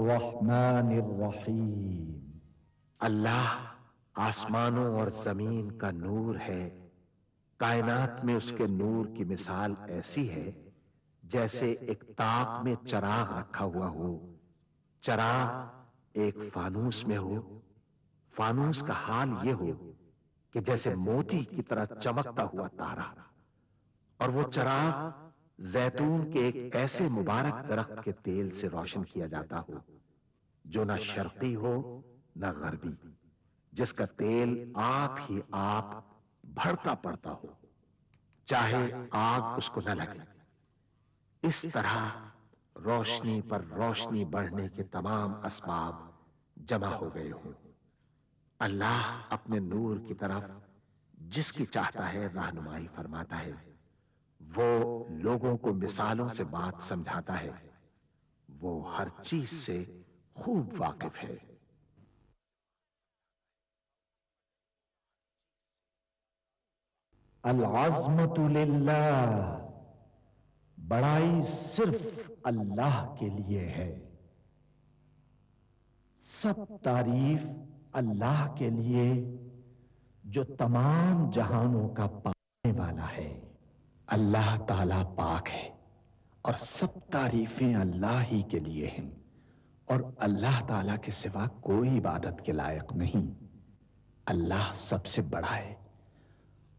الرحمن الرحیم۔ اللہ آسمانوں اور زمین کا نور ہے، کائنات میں اس کے نور کی مثال ایسی ہے جیسے ایک طاق میں چراغ رکھا ہوا ہو، چراغ ایک فانوس میں ہو، فانوس کا حال یہ ہو کہ جیسے موتی کی طرح چمکتا ہوا تارا، اور وہ چراغ زیتون کے ایک ایسے مبارک درخت کے تیل سے روشن کیا جاتا ہو جو نہ شرقی ہو نہ غربی، جس کا تیل آپ ہی آپ بھڑکا پڑتا ہو، چاہے آگ اس کو نہ لگے۔ اس طرح روشنی پر روشنی بڑھنے کے تمام اسباب جمع ہو گئے ہوں۔ اللہ اپنے نور کی طرف جس کی چاہتا ہے رہنمائی فرماتا ہے، وہ لوگوں کو مثالوں سے بات سمجھاتا ہے، وہ ہر چیز سے خوب واقف ہے۔ العظمت للہ، بڑائی صرف اللہ کے لیے ہے، سب تعریف اللہ کے لیے جو تمام جہانوں کا پانے والا ہے۔ اللہ تعالیٰ پاک ہے اور سب تعریفیں اللہ ہی کے لیے ہیں، اور اللہ تعالیٰ کے سوا کوئی عبادت کے لائق نہیں۔ اللہ سب سے بڑا ہے،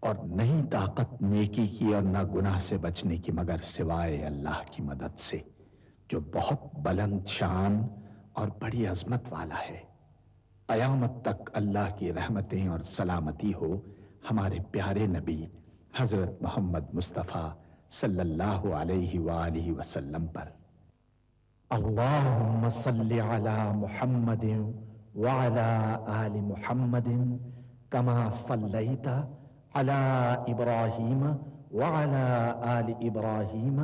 اور نہیں طاقت نیکی کی اور نہ گناہ سے بچنے کی مگر سوائے اللہ کی مدد سے، جو بہت بلند شان اور بڑی عظمت والا ہے۔ قیامت تک اللہ کی رحمتیں اور سلامتی ہو ہمارے پیارے نبی حضرت محمد مصطفیٰ صلی اللہ علیہ وآلہ وسلم پر۔ اللہم صلی علی محمد وعلی آل محمد کما صلیت علی ابراہیم وعلی آل ابراہیم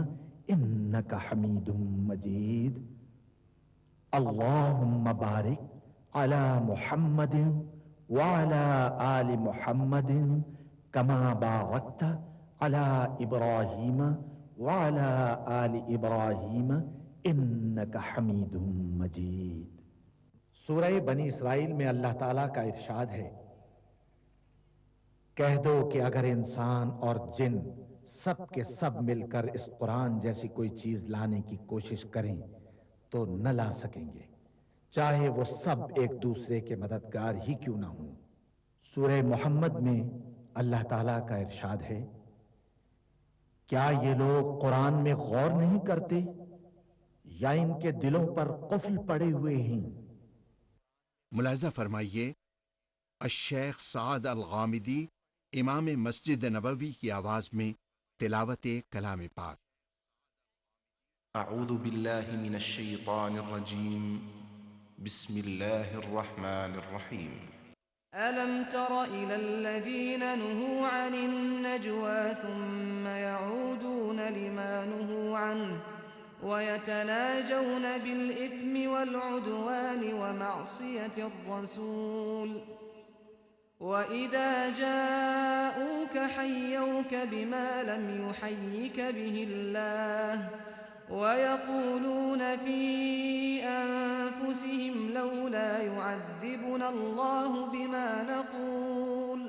انک حمید مجید۔ اللہم بارک علی محمد وعلی آل محمد کما بارکت علی ابراہیم وعلی آل ابراہیم انک حمید مجید۔ سورہ بنی اسرائیل میں اللہ تعالیٰ کا ارشاد ہے، کہہ دو کہ اگر انسان اور جن سب کے سب مل کر اس قرآن جیسی کوئی چیز لانے کی کوشش کریں تو نہ لا سکیں گے، چاہے وہ سب ایک دوسرے کے مددگار ہی کیوں نہ ہوں۔ سورہ محمد میں اللہ تعالیٰ کا ارشاد ہے، کیا یہ لوگ قرآن میں غور نہیں کرتے یا ان کے دلوں پر قفل پڑے ہوئے ہیں؟ ملاحظہ فرمائیے، الشیخ سعد الغامدی امام مسجد نبوی کی آواز میں تلاوت کلام پاک۔ اعوذ باللہ من الشیطان الرجیم، بسم اللہ الرحمن الرحیم۔ ألم تر إلى الذين نهوا عن النجوى ثم يعودون لما نهوا عنه ويتناجون بالإثم والعدوان ومعصية الرسول وإذا جاءوك حيوك بما لم يحيك به الله ويقولون في أنفسهم لولا يعذبنا الله بما نقول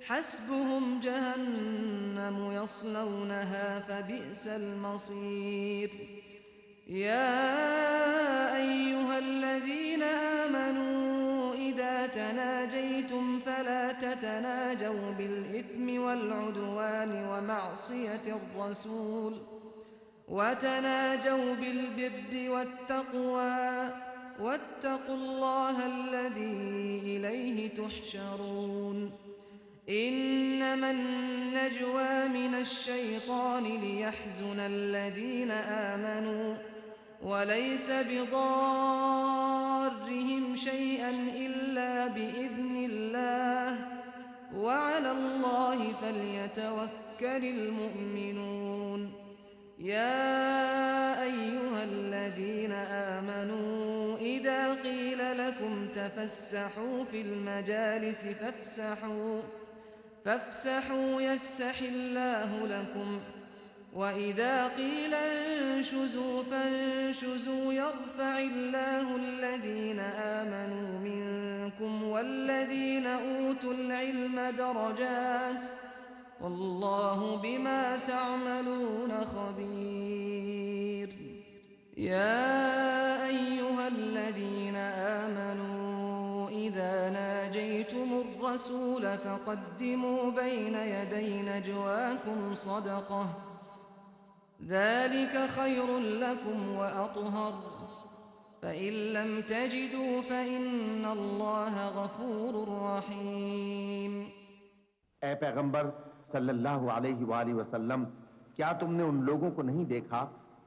حسبهم جهنم يصلونها فبئس المصير يا أيها الذين آمنوا إذا تناجيتم فلا تتناجوا بالإثم والعدوان ومعصية الرسول وتناجوا بالبر والتقوى واتقوا الله الذي إليه تحشرون إنما النجوى من الشيطان ليحزن الذين آمنوا وليس بضارهم شيئا إلا بإذن الله وعلى الله فليتوكل المؤمنون يا أيها الذين آمنوا إذا قيل لكم تفسحوا في المجالس فافسحوا يفسح الله لكم وَإِذَا قِيلَ انشُزُوا فَانشُزُوا يَرْفَعِ اللَّهُ الَّذِينَ آمَنُوا مِنكُمْ وَالَّذِينَ أُوتُوا الْعِلْمَ دَرَجَاتٍ وَاللَّهُ بِمَا تَعْمَلُونَ خَبِيرٌ يَا أَيُّهَا الَّذِينَ آمَنُوا إِذَا نَاجَيْتُمُ الرَّسُولَ فَقَدِّمُوا بَيْنَ يَدَيْ نَجْوَاكُمْ صَدَقَةً ذَلِكَ خَيْرٌ لَكُمْ وَأَطْهَرُ فَإِن لَّمْ تَجِدُوا فَإِنَّ اللَّهَ غَفُورٌ رَّحِيمٌ۔ اے پیغمبر صلی اللہ علیہ وآلہ وسلم، کیا تم نے ان لوگوں کو نہیں دیکھا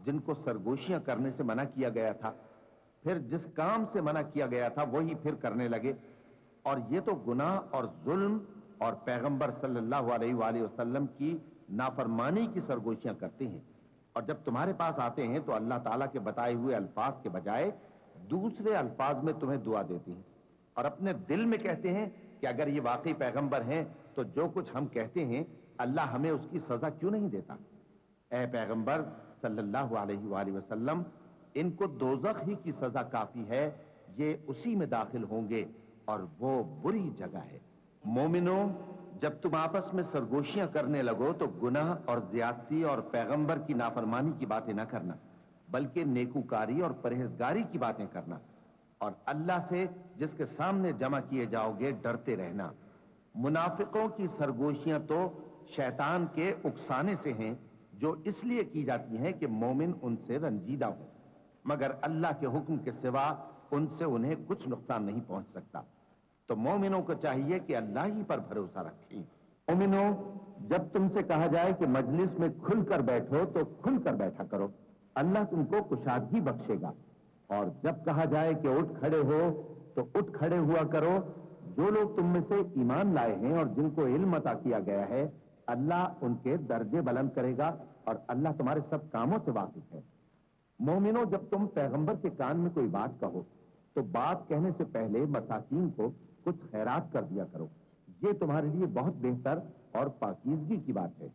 جن کو سرگوشیاں کرنے سے منع کیا گیا تھا، پھر جس کام سے منع کیا گیا تھا وہی پھر کرنے لگے؟ اور یہ تو گناہ اور ظلم اور پیغمبر صلی اللہ علیہ وآلہ وسلم کی نافرمانی کی سرگوشیاں کرتے ہیں، اور جب تمہارے پاس آتے ہیں تو اللہ تعالیٰ کے بتائے ہوئے الفاظ کے بجائے دوسرے الفاظ میں تمہیں دعا دیتے ہیں، اور اپنے دل میں کہتے ہیں کہ اگر یہ واقعی پیغمبر ہیں تو جو کچھ ہم کہتے ہیں اللہ ہمیں اس کی سزا کیوں نہیں دیتا؟ اے پیغمبر صلی اللہ علیہ وآلہ وسلم، ان کو دوزخ ہی کی سزا کافی ہے، یہ اسی میں داخل ہوں گے اور وہ بری جگہ ہے۔ مومنوں، جب تم آپس میں سرگوشیاں کرنے لگو تو گناہ اور زیادتی اور پیغمبر کی نافرمانی کی باتیں نہ کرنا، بلکہ نیکوکاری اور پرہیزگاری کی باتیں کرنا، اور اللہ سے جس کے سامنے جمع کیے جاؤ گے ڈرتے رہنا۔ منافقوں کی سرگوشیاں تو شیطان کے اکسانے سے ہیں، جو اس لیے کی جاتی ہیں کہ مومن ان سے رنجیدہ ہو، مگر اللہ کے حکم کے سوا ان سے انہیں کچھ نقصان نہیں پہنچ سکتا۔ تو مومنوں کو چاہیے کہ اللہ ہی پر بھروسہ رکھیں۔ مومنوں، جب تم سے کہا جائے کہ مجلس میں کھل کر بیٹھو تو کھل کر بیٹھا کرو، اللہ تم کو کشادگی بخشے گا، اور جب کہا جائے کہ اٹھ کھڑے ہو تو اٹھ کھڑے ہوا کرو۔ جو لوگ تم میں سے ایمان لائے ہیں اور جن کو علم عطا کیا گیا ہے، اللہ ان کے درجے بلند کرے گا، اور اللہ تمہارے سب کاموں سے واقف ہے۔ مومنوں، جب تم پیغمبر کے کان میں کوئی بات کہو تو بات کہنے سے پہلے مساکین کو کچھ خیرات کر دیا کرو، یہ تمہارے لیے بہت بہتر اور پاکیزگی کی بات ہے،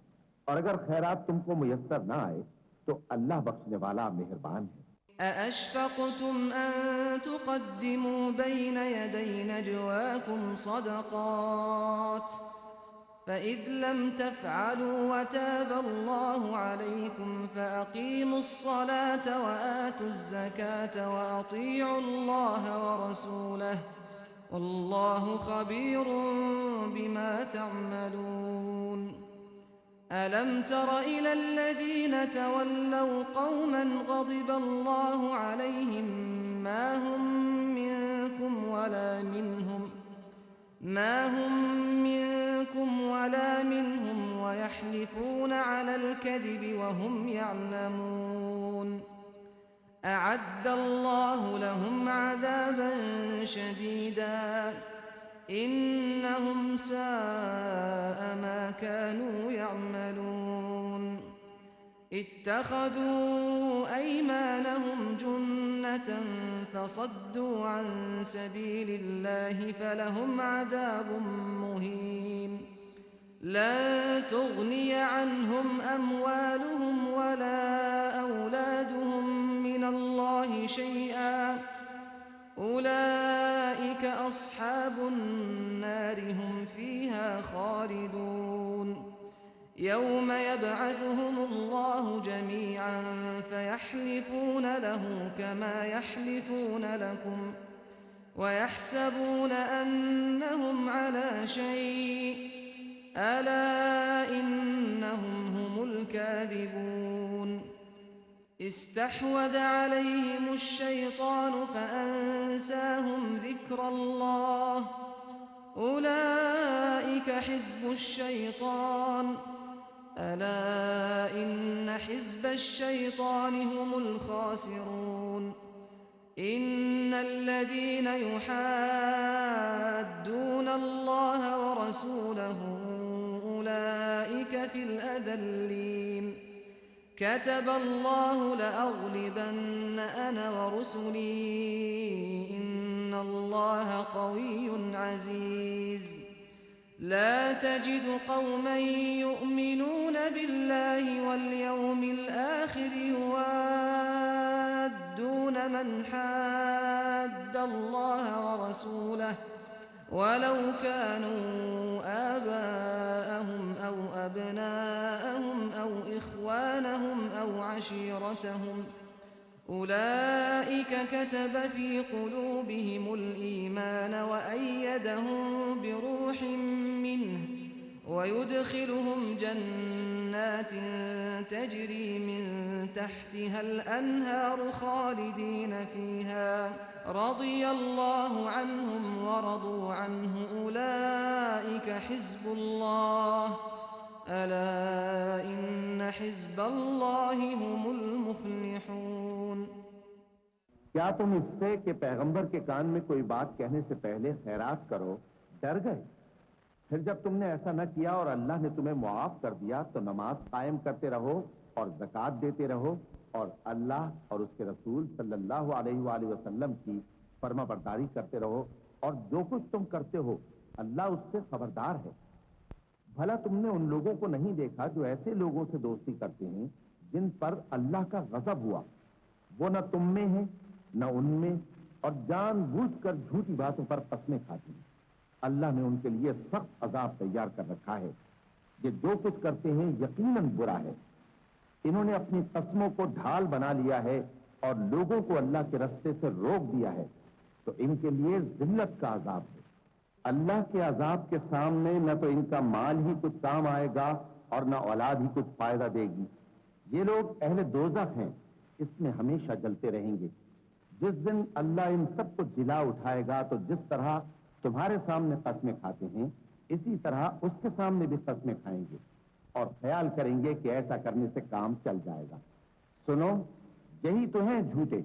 اور اگر خیرات تم کو میسر نہ آئے تو اللہ بخشنے والا مہربان ہے۔ أَأَشْفَقْتُمْ أَن تُقَدِّمُوا بَيْنَ يَدَيْ نَجْوَاكُمْ صَدَقَاتٍ فَإِذْ لَمْ تَفْعَلُوا وَتَابَ اللَّهُ عَلَيْكُمْ فَأَقِيمُوا الصَّلَاةَ وَآتُوا الزَّكَاةَ وَأَطِيعُوا اللَّهَ وَرَسُولَهُ وَاللَّهُ خَبِيرٌ بِمَا تَعْمَلُونَ۔ أَلَمْ تَرَ إِلَى الَّذِينَ تَوَلَّوْا قَوْمًا غَضِبَ اللَّهُ عَلَيْهِمْ مَا هُمْ مِنكُمْ وَلَا مِنْهُمْ وَيَحْلِفُونَ عَلَى الْكَذِبِ وَهُمْ يَعْلَمُونَ أَعَدَّ اللَّهُ لَهُمْ عَذَابًا شَدِيدًا إِنَّهُمْ سَاءَ مَا كَانُوا يَعْمَلُونَ اتَّخَذُوا أَيْمَانَهُمْ جُنَّةً فَصَدُّوا عَن سَبِيلِ اللَّهِ فَلَهُمْ عَذَابٌ مُّهِينٌ لَن تُغْنِيَ عَنْهُمْ أَمْوَالُهُمْ وَلَا أَوْلَادُهُم مِّنَ اللَّهِ شَيْئًا أُولَئِكَ أَصْحَابُ النَّارِ هُمْ فِيهَا خَالِدُونَ يَوْمَ يَبْعَثُهُمُ اللَّهُ جَمِيعًا فَيَحْلِفُونَ لَهُ كَمَا يَحْلِفُونَ لَكُمْ وَيَحْسَبُونَ أَنَّهُمْ عَلَى شَيْءٍ أَلَا إِنَّهُمْ هُمُ الْكَاذِبُونَ استحوذ عليهم الشيطان فأنساهم ذكر الله أولئك حزب الشيطان ألا إن حزب الشيطان هم الخاسرون إن الذين يحادون الله ورسوله أولئك في الأذلين كتب الله لأغلبن أنا ورسلي إن الله قوي عزيز لا تجد قوما يؤمنون بالله واليوم الآخر يوادون من حاد الله ورسوله ولو كانوا آباءهم أو أبناءهم أو إخوانهم أو عشيرتهم أولئك كتب في قلوبهم الإيمان وأيدهم بروح منه ويدخلهم جنات تجري من تحتها الأنهار خالدين فيها رضي الله عنهم ورضوا عنه أولئك حزب الله ألا إن حزب الله هم المفلحون. کیا تم اس سے کہ پیغمبر کے کان میں کوئی بات کہنے سے پہلے خیرات کرو ڈر گئے؟ پھر جب تم نے ایسا نہ کیا اور اللہ نے تمہیں معاف کر دیا تو نماز قائم کرتے رہو اور زکوٰۃ دیتے رہو اور اللہ اور اس کے رسول صلی اللہ علیہ وآلہ وسلم کی فرما برداری کرتے رہو اور جو کچھ تم کرتے ہو اللہ اس سے خبردار ہے. بھلا تم نے ان لوگوں کو نہیں دیکھا جو ایسے لوگوں سے دوستی کرتے ہیں جن پر اللہ کا غضب ہوا؟ وہ نہ تم میں ہیں نہ ان میں اور جان بوجھ کر جھوٹی باتوں پر قسمیں کھاتے ہیں. اللہ نے ان کے لیے سخت عذاب تیار کر رکھا ہے. یہ جو کچھ کرتے ہیں یقیناً برا ہے. انہوں نے اپنی قسموں کو ڈھال بنا لیا ہے اور لوگوں کو اللہ کے راستے سے روک دیا ہے تو ان کے لیے ذلت کا عذاب ہے. اللہ کے عذاب کے سامنے نہ تو ان کا مال ہی کچھ کام آئے گا اور نہ اولاد ہی کچھ فائدہ دے گی. یہ لوگ اہل دوزخ ہیں، اس میں ہمیشہ جلتے رہیں گے. جس دن اللہ ان سب کو جلا اٹھائے گا تو جس طرح تمہارے سامنے قسمیں کھاتے ہیں اسی طرح اس کے سامنے بھی قسمیں کھائیں گے اور خیال کریں گے کہ ایسا کرنے سے کام چل جائے گا. سنو، یہی تو ہیں جھوٹے.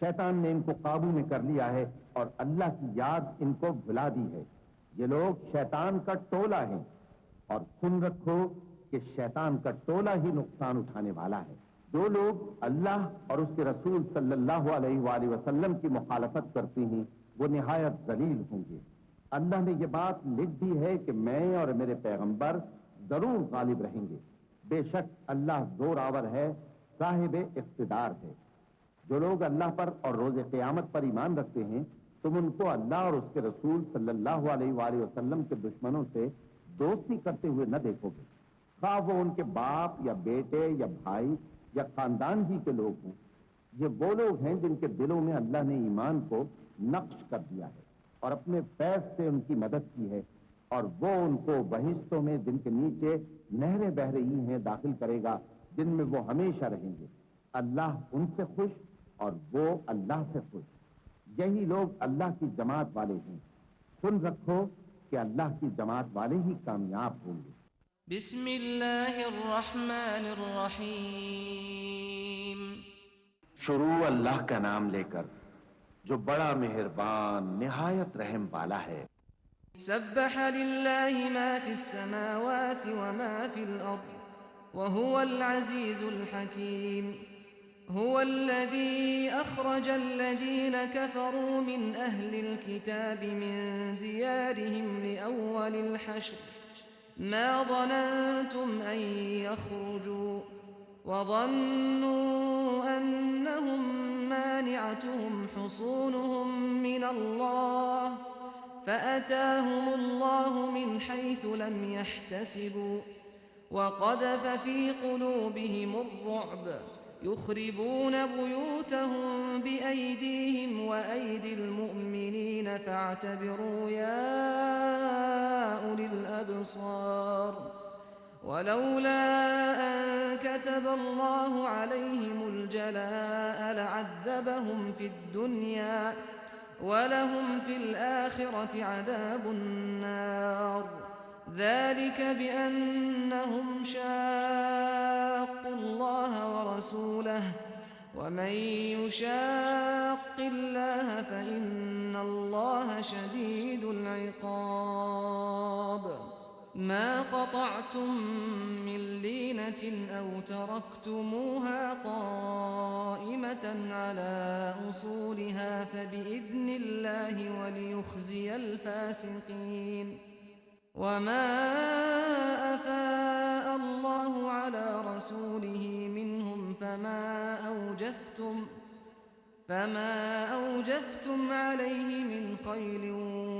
شیطان نے ان کو قابو میں کر لیا ہے اور اللہ کی یاد ان کو بھلا دی ہے. یہ لوگ شیطان کا ٹولہ ہیں اور سن رکھو کہ شیطان کا ٹولہ ہی نقصان اٹھانے والا ہے. جو لوگ اللہ اور اس کے رسول صلی اللہ علیہ وآلہ وسلم کی مخالفت کرتے ہیں وہ نہایت ذلیل ہوں گے. اللہ نے یہ بات لکھ دی ہے کہ میں اور میرے پیغمبر ضرور غالب رہیں گے. بے شک اللہ زور آور ہے، صاحب اقتدار ہے. جو لوگ اللہ پر اور روز قیامت پر ایمان رکھتے ہیں تم ان کو اللہ اور اس کے رسول صلی اللہ علیہ وآلہ وسلم کے دشمنوں سے دوستی کرتے ہوئے نہ دیکھو گے، خواہ وہ ان کے باپ یا بیٹے یا بھائی یا خاندان ہی کے لوگ ہوں. یہ وہ لوگ ہیں جن کے دلوں میں اللہ نے ایمان کو نقش کر دیا ہے اور اپنے فیض سے ان کی مدد کی ہے اور وہ ان کو بہشتوں میں جن کے نیچے نہریں بہ رہی ہیں داخل کرے گا جن میں وہ ہمیشہ رہیں گے. اللہ ان سے خوش اور وہ اللہ سے خوش. یہی لوگ اللہ کی جماعت والے ہیں. سن رکھو کہ اللہ کی جماعت والے ہی کامیاب ہوں گے. بسم اللہ الرحمن الرحیم. شروع اللہ کا نام لے کر جو بڑا مہربان نہایت رحم والا ہے. سبح للہ ما فی السماوات وما فی الارض وهو العزیز الحکیم. هو الذي أخرج الذين كفروا من أهل الكتاب من ديارهم لأول الحشر ما ظننتم أن يخرجوا وظنوا أنهم مانعتهم حصونهم من الله فأتاهم الله من حيث لم يحتسبوا وقذف في قلوبهم الرعب يخربون بيوتهم بأيديهم وأيدي المؤمنين فاعتبروا يا أولي الأبصار. ولولا أن كتب الله عليهم الجلاء لعذبهم في الدنيا ولهم في الآخرة عذاب النار. ذلك بأنهم شاقوا الله ورسوله ومن يشاق الله فإن الله شديد العقاب. ما قطعتم من لينة أو تركتموها قائمة على أصولها فبإذن الله وليخزي الفاسقين. وما أفاء الله على رسوله منهم فما أوجفتم عليه من خيل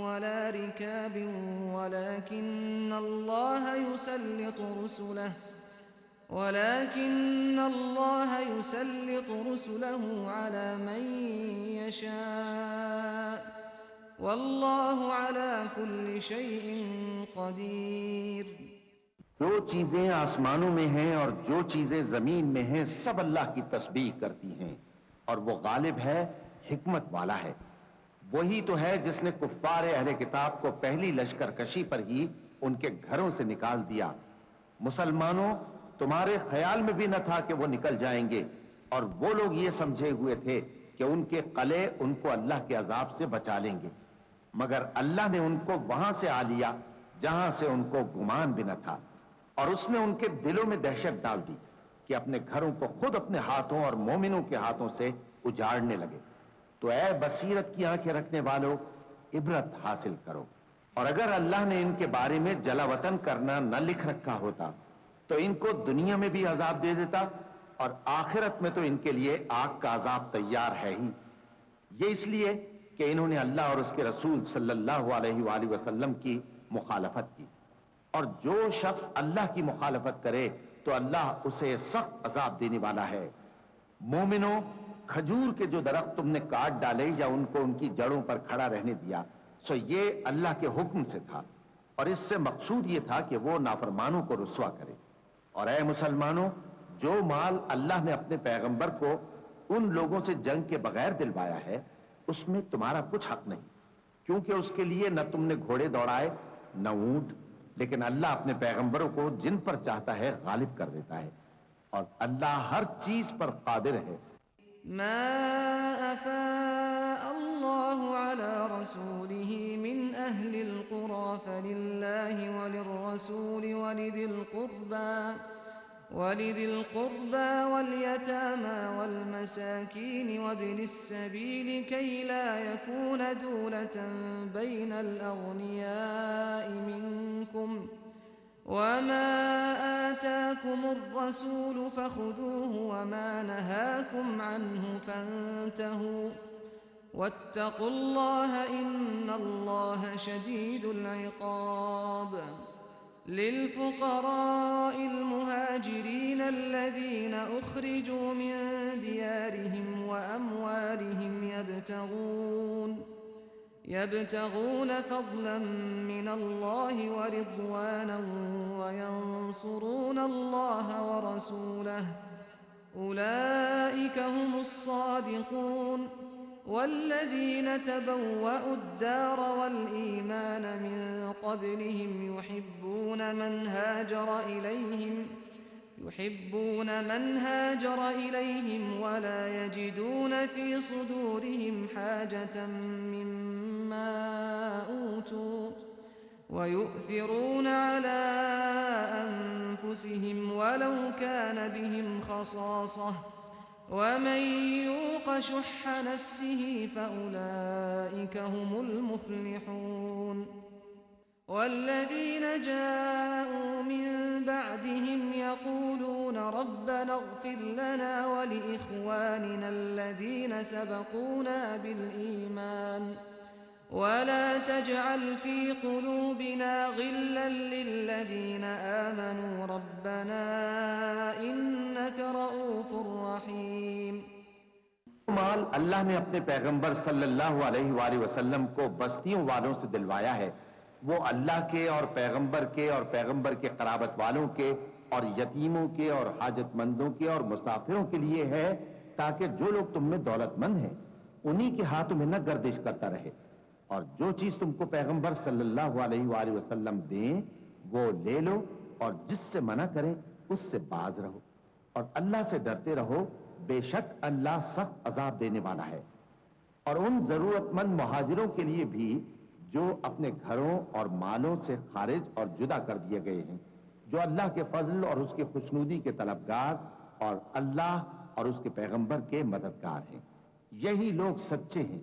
ولا ركاب ولكن الله يسلط رسله على من يشاء والله على كل شيء قدير. جو چیزیں آسمانوں میں ہیں اور جو چیزیں زمین میں ہیں سب اللہ کی تسبیح کرتی ہیں، اور وہ غالب ہے، حکمت والا ہے. وہی تو ہے جس نے کفار اہل کتاب کو پہلی لشکر کشی پر ہی ان کے گھروں سے نکال دیا. مسلمانوں، تمہارے خیال میں بھی نہ تھا کہ وہ نکل جائیں گے، اور وہ لوگ یہ سمجھے ہوئے تھے کہ ان کے قلعے ان کو اللہ کے عذاب سے بچا لیں گے، مگر اللہ نے ان کو وہاں سے آ لیا جہاں سے ان کو گمان بھی نہ تھا، اور اس نے ان کے دلوں میں دہشت ڈال دی کہ اپنے گھروں کو خود اپنے ہاتھوں اور مومنوں کے ہاتھوں سے اجاڑنے لگے. تو اے بصیرت کی آنکھیں رکھنے والوں، عبرت حاصل کرو. اور اگر اللہ نے ان کے بارے میں جلا وطن کرنا نہ لکھ رکھا ہوتا تو ان کو دنیا میں بھی عذاب دے دیتا، اور آخرت میں تو ان کے لیے آگ کا عذاب تیار ہے ہی. یہ اس لیے کہ انہوں نے اللہ اور اس کے رسول صلی اللہ علیہ وآلہ وسلم کی مخالفت کی، اور جو شخص اللہ کی مخالفت کرے تو اللہ اسے سخت عذاب دینے والا ہے. مومنوں، کھجور کے جو درخت تم نے کاٹ ڈالے یا ان کو ان کی جڑوں پر کھڑا رہنے دیا، سو یہ اللہ کے حکم سے تھا، اور اس سے مقصود یہ تھا کہ وہ نافرمانوں کو رسوا کرے. اور اے مسلمانوں، جو مال اللہ نے اپنے پیغمبر کو ان لوگوں سے جنگ کے بغیر دلوایا ہے اس میں تمہارا کچھ حق نہیں، کیونکہ اس کے لیے نہ تم نے گھوڑے دوڑائے نہ اونٹ، لیکن اللہ اپنے پیغمبروں کو جن پر چاہتا ہے غالب کر دیتا ہے، اور اللہ ہر چیز پر قادر ہے. ما أفاء الله على رسوله من أهل القرى فلله وللرسول ولذي القربى واليتامى والمساكين وابن السبيل كي لا يكون دولة بين الأغنياء منكم وما آتاكم الرسول فخذوه وما نهاكم عنه فانتهوا واتقوا الله إن الله شديد العقاب. للفقراء المهاجرين الذين أخرجوا من ديارهم وأموالهم يبتغون فضلا من الله ورضوانا وينصرون الله ورسوله أولئك هم الصادقون. والذين تبوأوا الدار والإيمان من قبلهم يحبون من هاجر إليهم ولا يجدون في صدورهم حاجة مما أوتوا ويؤثرون على أنفسهم ولو كان بهم خصاصة ومن يوق شح نفسه فأولئك هم المفلحون. والذين جاءوا من بعدهم يقولون ربنا اغفر لنا ولإخواننا الذين سبقونا بالإيمان ولا تجعل في قلوبنا غلا للذين آمنوا ربنا إنك رؤوف رحيم. مال اللہ نے اپنے پیغمبر صلی اللہ علیہ وآلہ وسلم کو بستیوں والوں سے دلوایا ہے، وہ اللہ کے اور پیغمبر کے قرابت والوں کے اور یتیموں کے اور حاجت مندوں کے اور مسافروں کے لیے ہے، تاکہ جو لوگ تم میں دولت مند ہیں انہی کے ہاتھوں میں نہ گردش کرتا رہے، اور جو چیز تم کو پیغمبر صلی اللہ علیہ وآلہ وسلم دیں وہ لے لو، اور جس سے منع کریں اس سے باز رہو، اور اللہ سے ڈرتے رہو، بے شک اللہ سخت عذاب دینے والا ہے. اور ان ضرورت مند مہاجروں کے لیے بھی جو اپنے گھروں اور مالوں سے خارج اور جدا کر دیے گئے ہیں، جو اللہ کے فضل اور اس کی خوشنودی کے طلبگار اور اللہ اور اس کے پیغمبر کے مددگار ہیں، یہی لوگ سچے ہیں.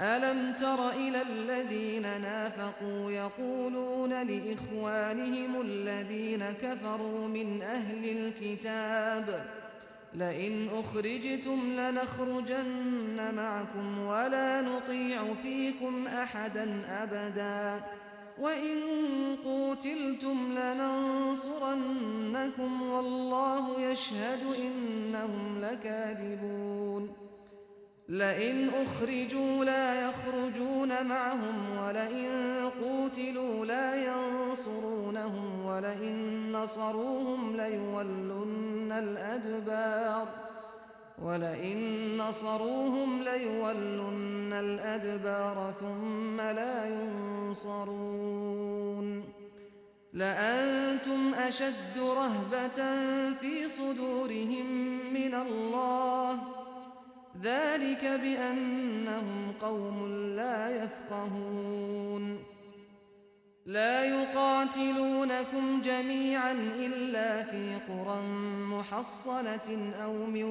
ألم تر إلى الذين نافقوا يقولون لإخوانهم الذين كفروا من أهل الكتاب لئن أخرجتم لنخرجن معكم ولا نطيع فيكم أحدا أبدا وإن قوتلتم لننصرنكم والله يشهد إنهم لكاذبون لئن أخرجوا لا يخرجون معهم ولئن قوتلوا لا ينصرونهم ولئن نصروهم ليولن الأدبار ثم لا ينصرون لأنتم أشد رهبة في صدورهم من الله ذلك بأنهم قوم لا يفقهون لا يقاتلونكم جميعا إلا في قرى محصنة أو من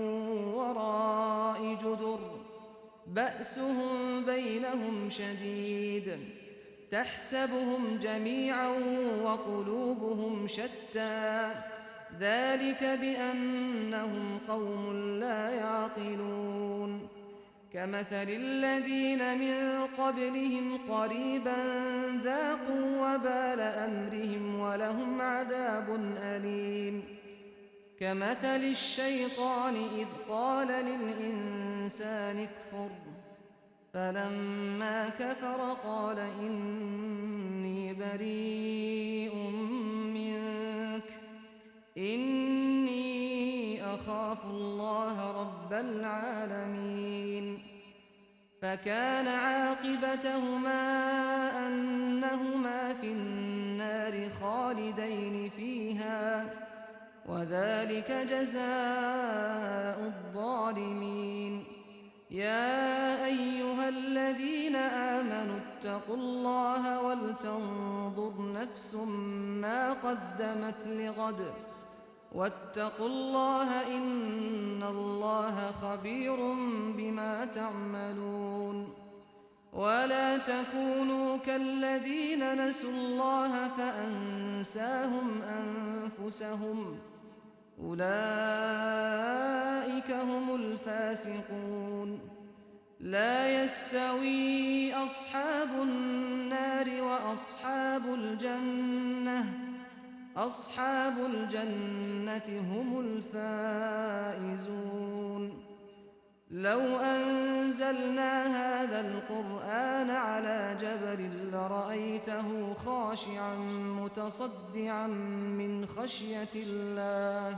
وراء جدر بأسهم بينهم شديد تحسبهم جميعا وقلوبهم شتى ذلك بأنهم قوم لا يعقلون كمثل الذين من قبلهم قريبا ذاقوا وبال أمرهم ولهم عذاب أليم كمثل الشيطان إذ قال للإنسان اكفر فلما كفر قال إني بريء منك إني أخاف الله رب العالمين فكان عاقبتهما أنهما في النار خالدين فيها وذلك جزاء الظالمين يا أيها الذين آمنوا اتقوا الله ولتنظر نفس ما قدمت لغد واتقوا الله إن الله خبير بما تعملون ولا تكونوا كالذين نسوا الله فأنساهم أنفسهم أولئك هم الفاسقون لا يستوي أصحاب النار وأصحاب الجنة هم الفائزون لو أنزلنا هذا القرآن على جبل لرأيته خاشعا متصدعا من خشية الله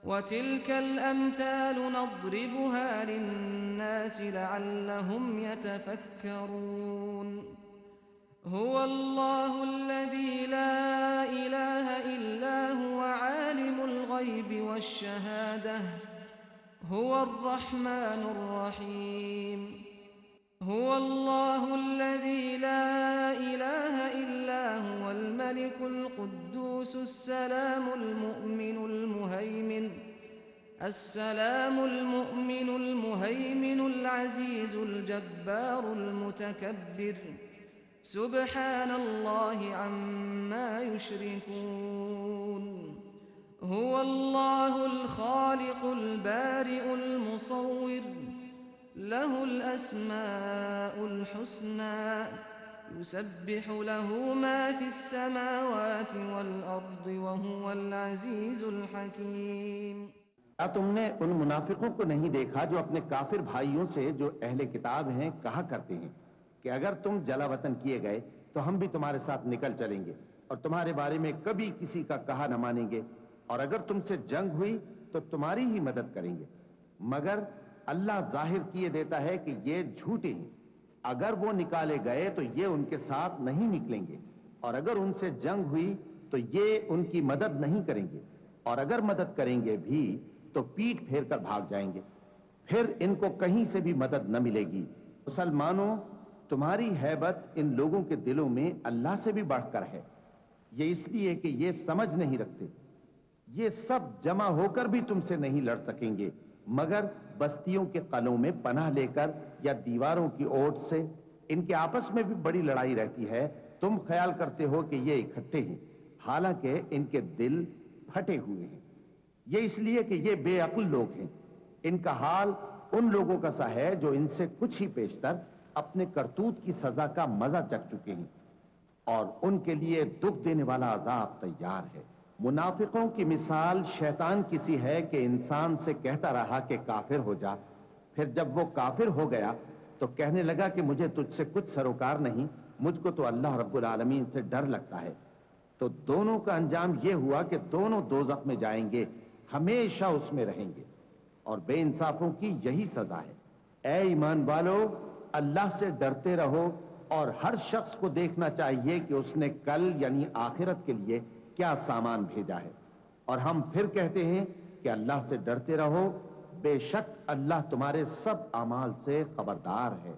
وتلك الأمثال نضربها للناس لعلهم يتفكرون هو الله الذي لا إله إلا هو عالم الغيب والشهادة هو الرحمن الرحيم هو الله الذي لا إله إلا هو الملك القدوس السلام المؤمن المهيمن العزيز الجبار المتكبر سبحان الله عما يشركون هو الله الخالق البارئ المصور له الأسماء الحسنى يسبح له ما في السماوات والأرض وهو العزيز الحكيم کیا تم نے ان منافقوں کو نہیں دیکھا جو اپنے کافر بھائیوں سے جو اہل کتاب ہیں کہا کرتے ہیں کہ اگر تم جلا وطن کیے گئے تو ہم بھی تمہارے ساتھ نکل چلیں گے اور تمہارے بارے میں کبھی کسی کا کہا نہ مانیں گے، اور اگر تم سے جنگ ہوئی تو تمہاری ہی مدد کریں گے، مگر اللہ ظاہر کیے دیتا ہے کہ یہ جھوٹے ہیں۔ اگر وہ نکالے گئے تو یہ ان کے ساتھ نہیں نکلیں گے، اور اگر ان سے جنگ ہوئی تو یہ ان کی مدد نہیں کریں گے، اور اگر مدد کریں گے بھی تو پیٹ پھیر کر بھاگ جائیں گے، پھر ان کو کہیں سے بھی مدد نہ ملے گی۔ مسلمانوں، تمہاری ہیبت ان لوگوں کے دلوں میں اللہ سے بھی بڑھ کر ہے، یہ اس لیے کہ یہ سمجھ نہیں رکھتے۔ یہ سب جمع ہو کر بھی تم سے نہیں لڑ سکیں گے، مگر بستیوں کے قلعوں میں پناہ لے کر یا دیواروں کی اوٹ سے۔ ان کے آپس میں بھی بڑی لڑائی رہتی ہے، تم خیال کرتے ہو کہ یہ اکٹھے ہیں، حالانکہ ان کے دل پھٹے ہوئے ہیں۔ یہ اس لیے کہ یہ بے عقل لوگ ہیں۔ ان کا حال ان لوگوں کا سا ہے جو ان سے کچھ ہی پیشتر اپنے کرتوت کی سزا کا مزہ چکھ چکے ہیں، اور ان کے لیے دکھ دینے والا عذاب تیار ہے۔ منافقوں کی مثال شیطان کی سی ہے کہ انسان سے کہتا رہا کہ کافر ہو جا، پھر جب وہ کافر ہو گیا تو کہنے لگا کہ مجھے تجھ سے کچھ سروکار نہیں، مجھ کو تو اللہ رب العالمین سے ڈر لگتا ہے۔ تو دونوں کا انجام یہ ہوا کہ دونوں دوزخ میں جائیں گے، ہمیشہ اس میں رہیں گے، اور بے انصافوں کی یہی سزا ہے۔ اے ایمان والو، اللہ سے ڈرتے رہو، اور ہر شخص کو دیکھنا چاہیے کہ اس نے کل یعنی آخرت کے لیے کیا سامان بھیجا ہے، اور ہم پھر کہتے ہیں کہ اللہ سے ڈرتے رہو، بے شک اللہ تمہارے سب اعمال سے خبردار ہے۔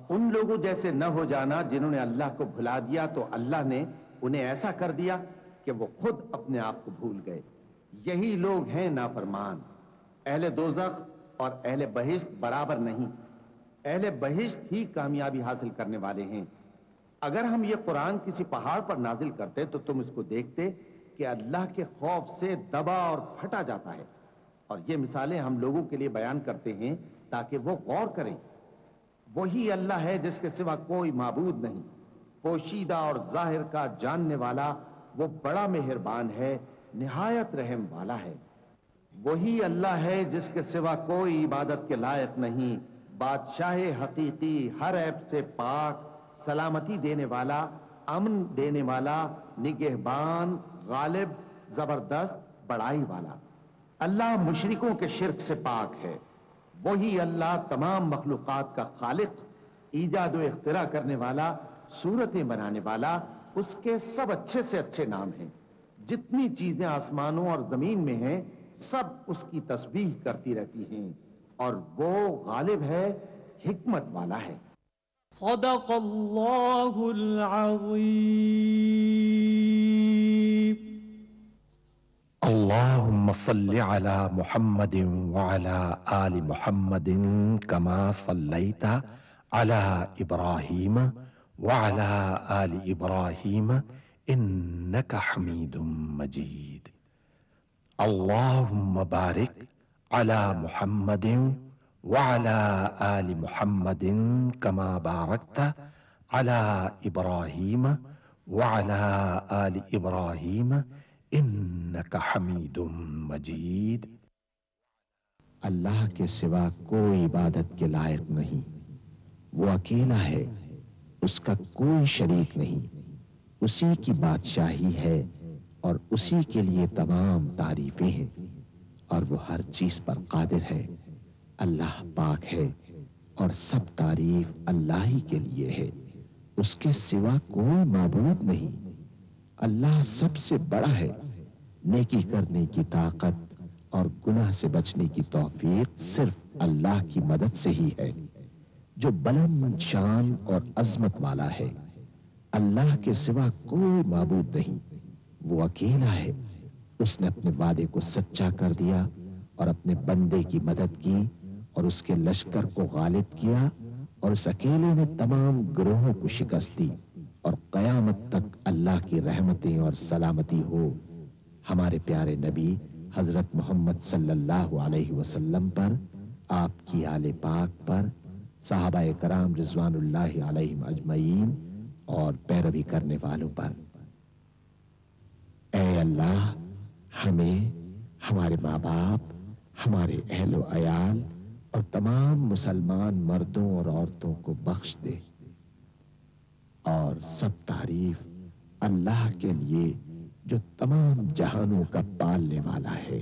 ان لوگوں جیسے نہ ہو جانا جنہوں نے اللہ کو بھلا دیا تو اللہ نے انہیں ایسا کر دیا کہ وہ خود اپنے آپ کو بھول گئے۔ یہی لوگ ہیں نافرمان۔ اہل دوزخ اور اہل بہشت برابر نہیں، اہل بہشت ہی کامیابی حاصل کرنے والے ہیں۔ اگر ہم یہ قرآن کسی پہاڑ پر نازل کرتے تو تم اس کو دیکھتے کہ اللہ کے خوف سے دبا اور پھٹا جاتا ہے، اور یہ مثالیں ہم لوگوں کے لیے بیان کرتے ہیں تاکہ وہ غور کریں۔ وہی اللہ ہے جس کے سوا کوئی معبود نہیں، پوشیدہ اور ظاہر کا جاننے والا، وہ بڑا مہربان ہے، نہایت رحم والا ہے۔ وہی اللہ ہے جس کے سوا کوئی عبادت کے لائق نہیں، بادشاہ حقیقی، ہر عیب سے پاک، سلامتی دینے والا، امن دینے والا، نگہبان، غالب، زبردست، بڑائی والا۔ اللہ مشرکوں کے شرک سے پاک ہے۔ وہی اللہ تمام مخلوقات کا خالق، ایجاد و اختراع کرنے والا، صورتیں بنانے والا، اس کے سب اچھے سے اچھے نام ہیں۔ جتنی چیزیں آسمانوں اور زمین میں ہیں سب اس کی تسبیح کرتی رہتی ہیں، اور وہ غالب ہے، حکمت والا ہے۔ صدق اللہ العظیم۔ اللهم صل على محمد وعلى آل محمد كما صليت على إبراهيم وعلى آل إبراهيم إنك حميد مجيد. اللهم بارك على محمد وعلى آل محمد كما باركت على إبراهيم وعلى آل إبراهيم انک حمید مجید۔ اللہ کے سوا کوئی عبادت کے لائق نہیں، وہ اکیلا ہے، اس کا کوئی شریک نہیں، اسی کی بادشاہی ہے اور اسی کے لیے تمام تعریفیں ہیں، اور وہ ہر چیز پر قادر ہے۔ اللہ پاک ہے اور سب تعریف اللہ ہی کے لیے ہے، اس کے سوا کوئی معبود نہیں۔ اللہ سب سے بڑا ہے، نیکی کرنے کی طاقت اور گناہ سے بچنے کی توفیق صرف اللہ کی مدد سے ہی ہے، جو بلند شان اور عظمت والا ہے۔ اللہ کے سوا کوئی معبود نہیں، وہ اکیلا ہے۔ اس نے اپنے وعدے کو سچا کر دیا اور اپنے بندے کی مدد کی اور اس کے لشکر کو غالب کیا، اور اس اکیلے نے تمام گروہوں کو شکست دی، اور قیامت تک اللہ کی رحمتیں اور سلامتی ہو ہمارے پیارے نبی حضرت محمد صلی اللہ علیہ وسلم پر، آپ کی آل پاک پر، صحابہ کرام رضوان اللہ علیہم اجمعین اور پیروی کرنے والوں پر۔ اے اللہ، ہمیں، ہمارے ماں باپ ہمارے اہل و عیال اور تمام مسلمان مردوں اور عورتوں کو بخش دے، اور سب تعریف اللہ کے لیے جو تمام جہانوں کا پالنے والا ہے۔